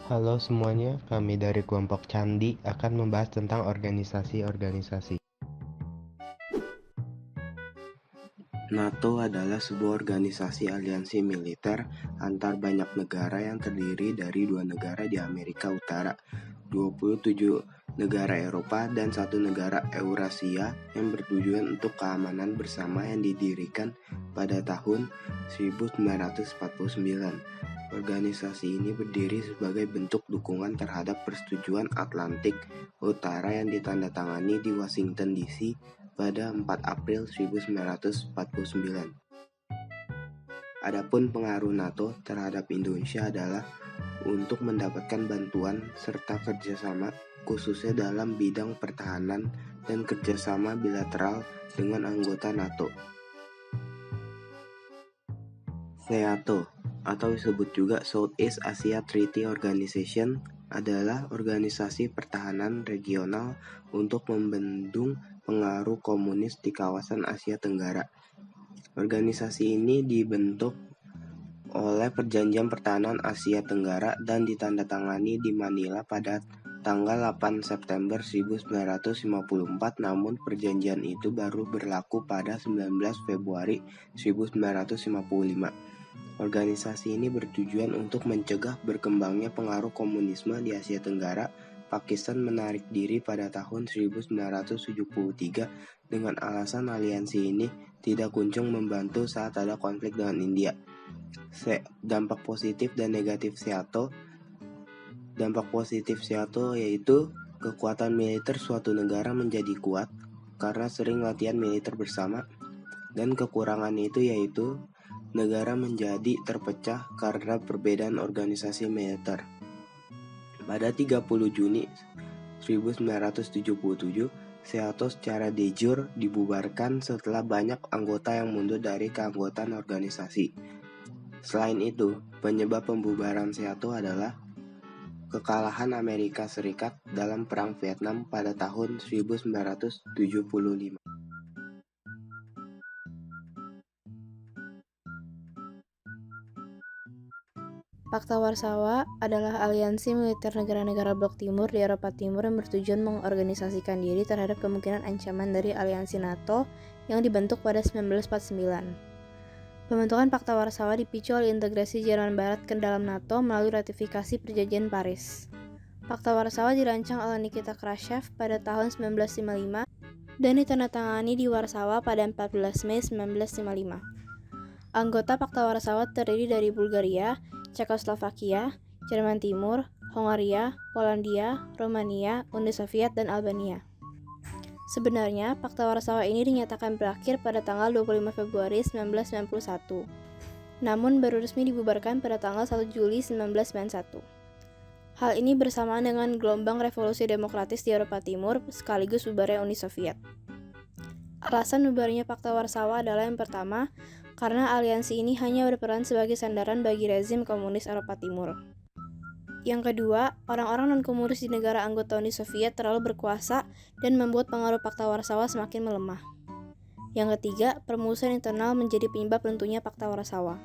Halo semuanya, kami dari kelompok Candi akan membahas tentang organisasi-organisasi. NATO adalah sebuah organisasi aliansi militer antar banyak negara yang terdiri dari 2 negara di Amerika Utara, 27 negara Eropa, dan 1 negara Eurasia yang bertujuan untuk keamanan bersama yang didirikan pada tahun 1949. Organisasi ini berdiri sebagai bentuk dukungan terhadap Persetujuan Atlantik Utara yang ditandatangani di Washington DC pada 4 April 1949. Adapun pengaruh NATO terhadap Indonesia adalah untuk mendapatkan bantuan serta kerjasama khususnya dalam bidang pertahanan dan kerjasama bilateral dengan anggota NATO. SEATO atau disebut juga Southeast Asia Treaty Organization adalah organisasi pertahanan regional untuk membendung pengaruh komunis di kawasan Asia Tenggara. Organisasi ini dibentuk oleh Perjanjian Pertahanan Asia Tenggara dan ditandatangani di Manila pada tanggal 8 September 1954, namun perjanjian itu baru berlaku pada 19 Februari 1955. Organisasi ini bertujuan untuk mencegah berkembangnya pengaruh komunisme di Asia Tenggara. Pakistan menarik diri pada tahun 1973 dengan alasan aliansi ini tidak kunjung membantu saat ada konflik dengan India. Dampak positif dan negatif SEATO. Dampak positif SEATO yaitu kekuatan militer suatu negara menjadi kuat karena sering latihan militer bersama, dan kekurangan itu yaitu negara menjadi terpecah karena perbedaan organisasi militer. Pada 30 Juni 1977, SEATO secara de jure dibubarkan setelah banyak anggota yang mundur dari keanggotaan organisasi. Selain itu, penyebab pembubaran SEATO adalah kekalahan Amerika Serikat dalam Perang Vietnam pada tahun 1975. Pakta Warsawa adalah aliansi militer negara-negara blok timur di Eropa Timur yang bertujuan mengorganisasikan diri terhadap kemungkinan ancaman dari aliansi NATO yang dibentuk pada 1949. Pembentukan Pakta Warsawa dipicu oleh integrasi Jerman Barat ke dalam NATO melalui ratifikasi Perjanjian Paris. Pakta Warsawa dirancang oleh Nikita Khrushchev pada tahun 1955 dan ditandatangani di Warsawa pada 14 Mei 1955. Anggota Pakta Warsawa terdiri dari Bulgaria, Cekoslovakia, Jerman Timur, Hongaria, Polandia, Romania, Uni Soviet, dan Albania. Sebenarnya, Pakta Warsawa ini dinyatakan berakhir pada tanggal 25 Februari 1991. Namun baru resmi dibubarkan pada tanggal 1 Juli 1991. Hal ini bersamaan dengan gelombang revolusi demokratis di Eropa Timur sekaligus bubarnya Uni Soviet. Alasan bubarnya Pakta Warsawa adalah yang pertama, karena aliansi ini hanya berperan sebagai sandaran bagi rezim komunis Eropa Timur. Yang kedua, orang-orang non-komunis di negara anggota Uni Soviet terlalu berkuasa dan membuat pengaruh Pakta Warsawa semakin melemah. Yang ketiga, permusuhan internal menjadi penyebab runtuhnya Pakta Warsawa.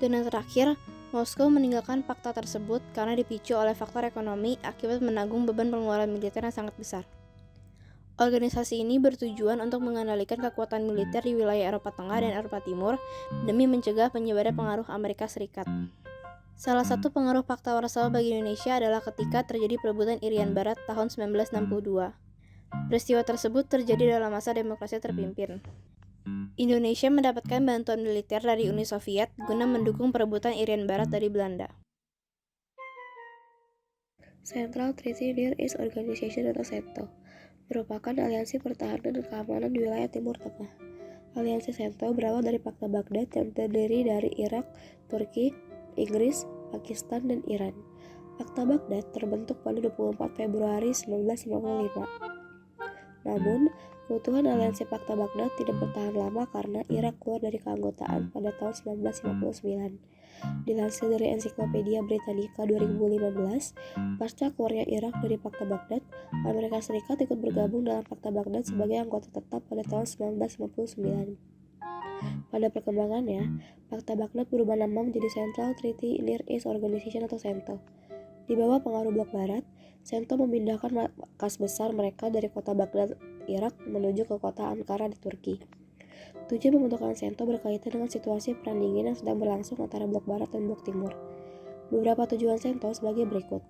Dan yang terakhir, Moskow meninggalkan pakta tersebut karena dipicu oleh faktor ekonomi akibat menanggung beban pengeluaran militer yang sangat besar. Organisasi ini bertujuan untuk mengendalikan kekuatan militer di wilayah Eropa Tengah dan Eropa Timur demi mencegah penyebaran pengaruh Amerika Serikat. Salah satu pengaruh Pakta Warsawa bagi Indonesia adalah ketika terjadi perebutan Irian Barat tahun 1962. Peristiwa tersebut terjadi dalam masa demokrasi terpimpin. Indonesia mendapatkan bantuan militer dari Uni Soviet guna mendukung perebutan Irian Barat dari Belanda. Central Treaty Near East Organization atau CENTO merupakan aliansi pertahanan dan keamanan di wilayah Timur Tengah. Aliansi CENTO berawal dari Pakta Baghdad yang terdiri dari Irak, Turki, Inggris, Pakistan, dan Iran. Pakta Baghdad terbentuk pada 24 Februari 1955. Namun, keutuhan aliansi Pakta Baghdad tidak bertahan lama karena Irak keluar dari keanggotaan pada tahun 1959. Dilansir dari Ensiklopedia Britannica 2015, pasca keluarnya Irak dari Pakta Baghdad, Amerika Serikat ikut bergabung dalam Pakta Baghdad sebagai anggota tetap pada tahun 1959. Pada perkembangannya, Pakta Baghdad berubah nama menjadi Central Treaty Near East Organization atau CENTO. Di bawah pengaruh blok barat, Sento memindahkan markas besar mereka dari kota Baghdad, Irak, menuju ke kota Ankara di Turki. Tujuan pembentukan Sento berkaitan dengan situasi perang dingin yang sedang berlangsung antara blok barat dan blok timur. Beberapa tujuan Sento sebagai berikut.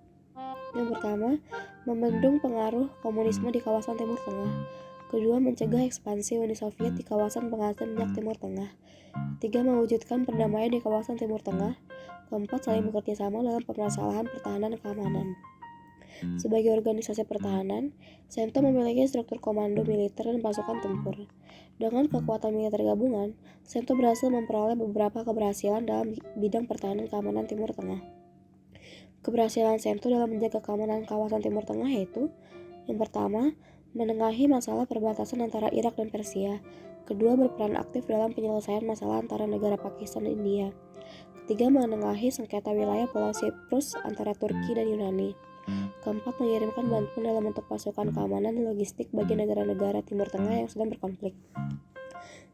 Yang pertama, membendung pengaruh komunisme di kawasan Timur Tengah. Kedua, mencegah ekspansi Uni Soviet di kawasan penghasil minyak Timur Tengah. Ketiga, mewujudkan perdamaian di kawasan Timur Tengah. Keempat, saling bekerja sama dalam permasalahan pertahanan dan keamanan. Sebagai organisasi pertahanan, Sento memiliki struktur komando militer dan pasukan tempur. Dengan kekuatan militer gabungan, Sento berhasil memperoleh beberapa keberhasilan dalam bidang pertahanan keamanan Timur Tengah. Keberhasilan Sento dalam menjaga keamanan kawasan Timur Tengah yaitu: yang pertama, menengahi masalah perbatasan antara Irak dan Persia. Kedua, berperan aktif dalam penyelesaian masalah antara negara Pakistan dan India. Ketiga, menengahi sengketa wilayah Pulau Siprus antara Turki dan Yunani. Keempat, mengirimkan bantuan dalam bentuk pasukan keamanan dan logistik bagi negara-negara Timur Tengah yang sedang berkonflik.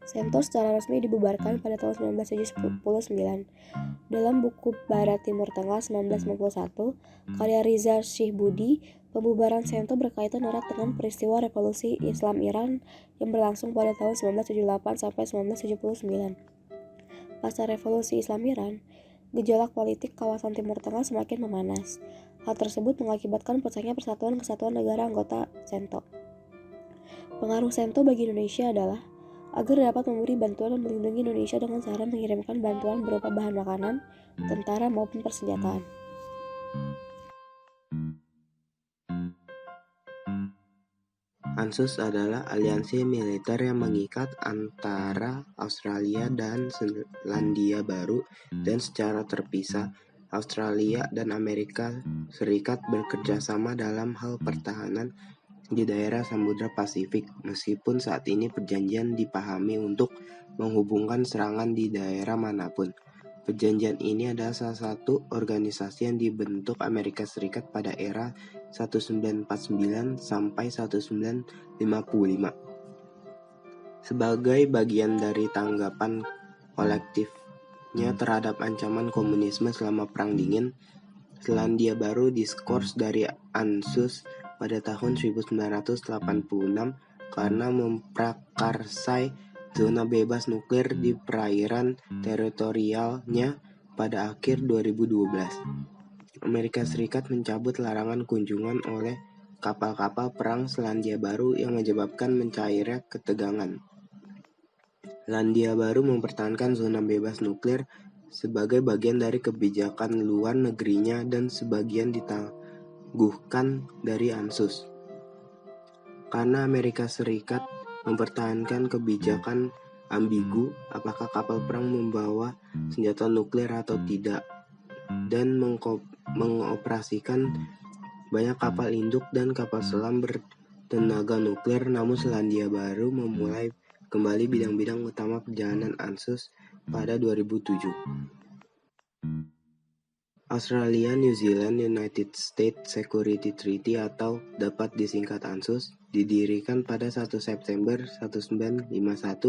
Sento secara resmi dibubarkan pada tahun 1979. Dalam buku Barat Timur Tengah 1991, karya Riza Shihbudi, pembubaran Sento berkaitan erat dengan peristiwa Revolusi Islam Iran yang berlangsung pada tahun 1978 sampai 1979. Pasca Revolusi Islam Iran, gejolak politik kawasan Timur Tengah semakin memanas. Hal tersebut mengakibatkan pecahnya persatuan kesatuan negara anggota Sento. Pengaruh Sento bagi Indonesia adalah agar dapat memberi bantuan dan melindungi Indonesia dengan cara mengirimkan bantuan berupa bahan makanan, tentara maupun persenjataan. ANZUS adalah aliansi militer yang mengikat antara Australia dan Selandia Baru, dan secara terpisah, Australia dan Amerika Serikat bekerja sama dalam hal pertahanan di daerah Samudra Pasifik, meskipun saat ini perjanjian dipahami untuk menghubungkan serangan di daerah manapun. Perjanjian ini adalah salah satu organisasi yang dibentuk Amerika Serikat pada era 1949 sampai 1955. Sebagai bagian dari tanggapan kolektifnya terhadap ancaman komunisme selama Perang Dingin, Selandia Baru diskors dari ANZUS pada tahun 1986 karena memprakarsai zona bebas nuklir di perairan teritorialnya pada akhir 2012. Amerika Serikat mencabut larangan kunjungan oleh kapal-kapal perang Selandia Baru yang menyebabkan mencairnya ketegangan. Selandia Baru mempertahankan zona bebas nuklir sebagai bagian dari kebijakan luar negerinya dan sebagian ditangguhkan dari ANZUS. Karena Amerika Serikat mempertahankan kebijakan ambigu apakah kapal perang membawa senjata nuklir atau tidak, dan mengoperasikan banyak kapal induk dan kapal selam bertenaga nuklir, namun Selandia Baru memulai kembali bidang-bidang utama perjalanan ANZUS pada 2007. Australia New Zealand United States Security Treaty atau dapat disingkat ANZUS didirikan pada 1 September 1951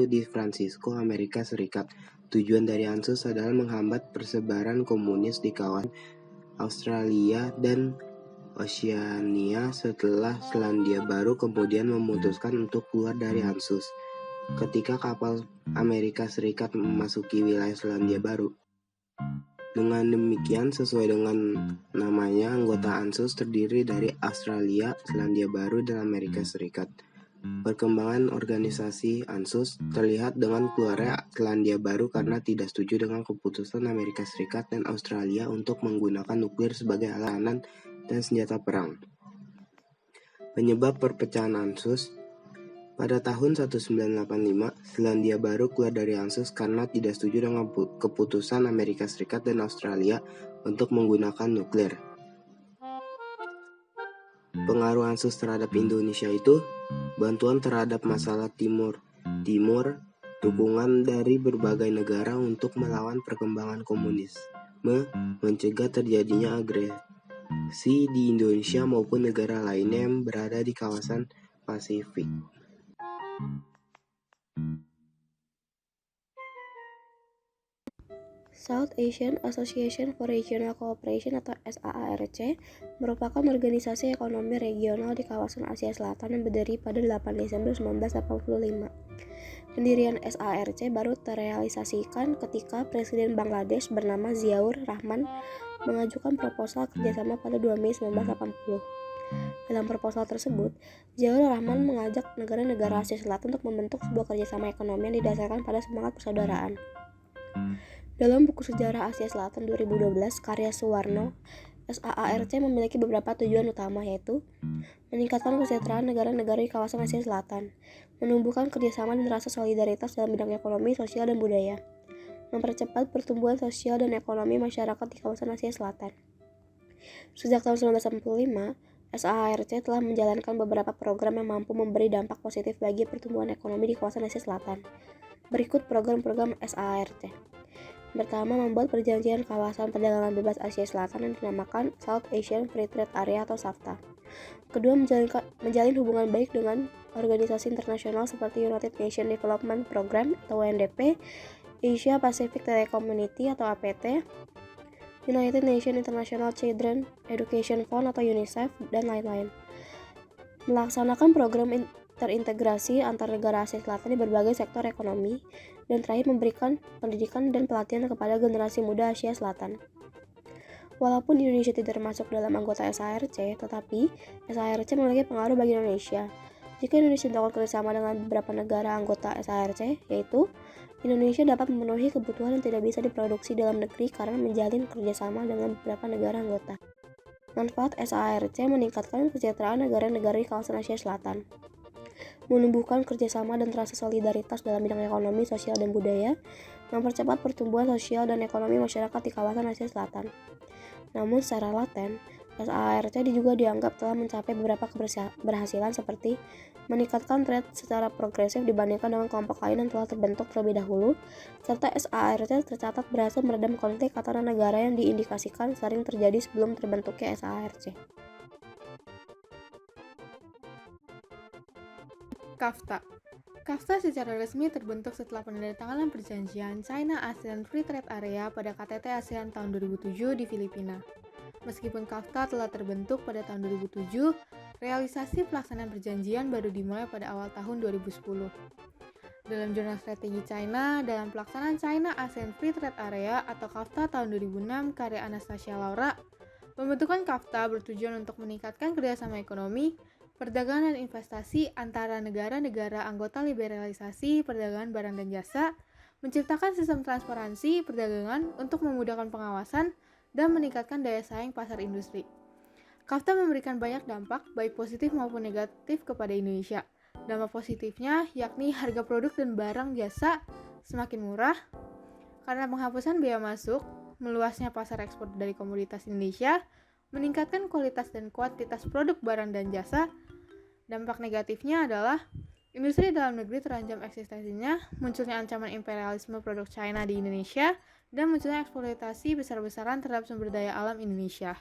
di Francisco, Amerika Serikat. Tujuan dari ANZUS adalah menghambat persebaran komunis di kawasan Australia dan Oceania setelah Selandia Baru kemudian memutuskan untuk keluar dari ANZUS. Ketika kapal Amerika Serikat memasuki wilayah Selandia Baru. Dengan demikian, sesuai dengan namanya, anggota ANZUS terdiri dari Australia, Selandia Baru, dan Amerika Serikat. Perkembangan organisasi ANZUS terlihat dengan keluarnya Selandia Baru karena tidak setuju dengan keputusan Amerika Serikat dan Australia untuk menggunakan nuklir sebagai alat pertahanan dan senjata perang. Penyebab perpecahan ANZUS. Pada tahun 1985, Selandia Baru keluar dari ANZUS karena tidak setuju dengan keputusan Amerika Serikat dan Australia untuk menggunakan nuklir. Pengaruh ANZUS terhadap Indonesia itu bantuan terhadap masalah Timur, dukungan dari berbagai negara untuk melawan perkembangan komunisme, mencegah terjadinya agresi di Indonesia maupun negara lainnya yang berada di kawasan Pasifik. South Asian Association for Regional Cooperation atau SAARC merupakan organisasi ekonomi regional di kawasan Asia Selatan yang berdiri pada 8 Desember 1985. Pendirian SAARC baru terrealisasikan ketika Presiden Bangladesh bernama Ziaur Rahman mengajukan proposal kerjasama pada 2 Mei 1980. Dalam proposal tersebut, Ziaur Rahman mengajak negara-negara Asia Selatan untuk membentuk sebuah kerjasama ekonomi yang didasarkan pada semangat persaudaraan. Dalam buku Sejarah Asia Selatan 2012 karya Suwarno, SAARC memiliki beberapa tujuan utama, yaitu meningkatkan kesejahteraan negara-negara di kawasan Asia Selatan, menumbuhkan kerjasama dan rasa solidaritas dalam bidang ekonomi, sosial, dan budaya, mempercepat pertumbuhan sosial dan ekonomi masyarakat di kawasan Asia Selatan. Sejak tahun 1985, SAARC telah menjalankan beberapa program yang mampu memberi dampak positif bagi pertumbuhan ekonomi di kawasan Asia Selatan. Berikut program-program SAARC. Pertama, membuat perjanjian kawasan perdagangan bebas Asia Selatan yang dinamakan South Asian Free Trade Area atau SAFTA. Kedua, menjalin hubungan baik dengan organisasi internasional seperti United Nations Development Programme atau UNDP, Asia Pacific Telecommunity atau APT, United Nations International Children Education Fund atau UNICEF, dan lain-lain. Melaksanakan program terintegrasi antar negara Asia Selatan di berbagai sektor ekonomi, dan terakhir memberikan pendidikan dan pelatihan kepada generasi muda Asia Selatan. Walaupun Indonesia tidak termasuk dalam anggota SAARC, tetapi SAARC memiliki pengaruh bagi Indonesia. Jika Indonesia melakukan kerjasama dengan beberapa negara anggota SAARC, yaitu Indonesia dapat memenuhi kebutuhan yang tidak bisa diproduksi dalam negeri karena menjalin kerjasama dengan beberapa negara anggota. Manfaat SAARC meningkatkan kesejahteraan negara-negara di kawasan Asia Selatan, menumbuhkan kerjasama dan rasa solidaritas dalam bidang ekonomi, sosial, dan budaya, mempercepat pertumbuhan sosial dan ekonomi masyarakat di kawasan Asia Selatan. Namun secara laten, SAARC juga dianggap telah mencapai beberapa keberhasilan seperti meningkatkan trade secara progresif dibandingkan dengan kelompok lain yang telah terbentuk terlebih dahulu, serta SAARC tercatat berhasil meredam konflik antara negara yang diindikasikan sering terjadi sebelum terbentuknya SAARC. KAFTA. KAFTA secara resmi terbentuk setelah penandatanganan perjanjian China-ASEAN Free Trade Area pada KTT ASEAN tahun 2007 di Filipina. Meskipun KAFTA telah terbentuk pada tahun 2007, realisasi pelaksanaan perjanjian baru dimulai pada awal tahun 2010. Dalam Jurnal Strategi China, dalam pelaksanaan China-ASEAN Free Trade Area atau KAFTA tahun 2006 karya Anastasia Laura, pembentukan KAFTA bertujuan untuk meningkatkan kerjasama ekonomi, perdagangan dan investasi antara negara-negara anggota liberalisasi perdagangan barang dan jasa, menciptakan sistem transparansi perdagangan untuk memudahkan pengawasan dan meningkatkan daya saing pasar industri. KAFTA memberikan banyak dampak, baik positif maupun negatif kepada Indonesia. Dampak positifnya yakni harga produk dan barang jasa semakin murah karena penghapusan biaya masuk, meluasnya pasar ekspor dari komoditas Indonesia, meningkatkan kualitas dan kuantitas produk barang dan jasa. Dampak negatifnya adalah industri dalam negeri terancam eksistensinya, munculnya ancaman imperialisme produk China di Indonesia, dan munculnya eksploitasi besar-besaran terhadap sumber daya alam Indonesia.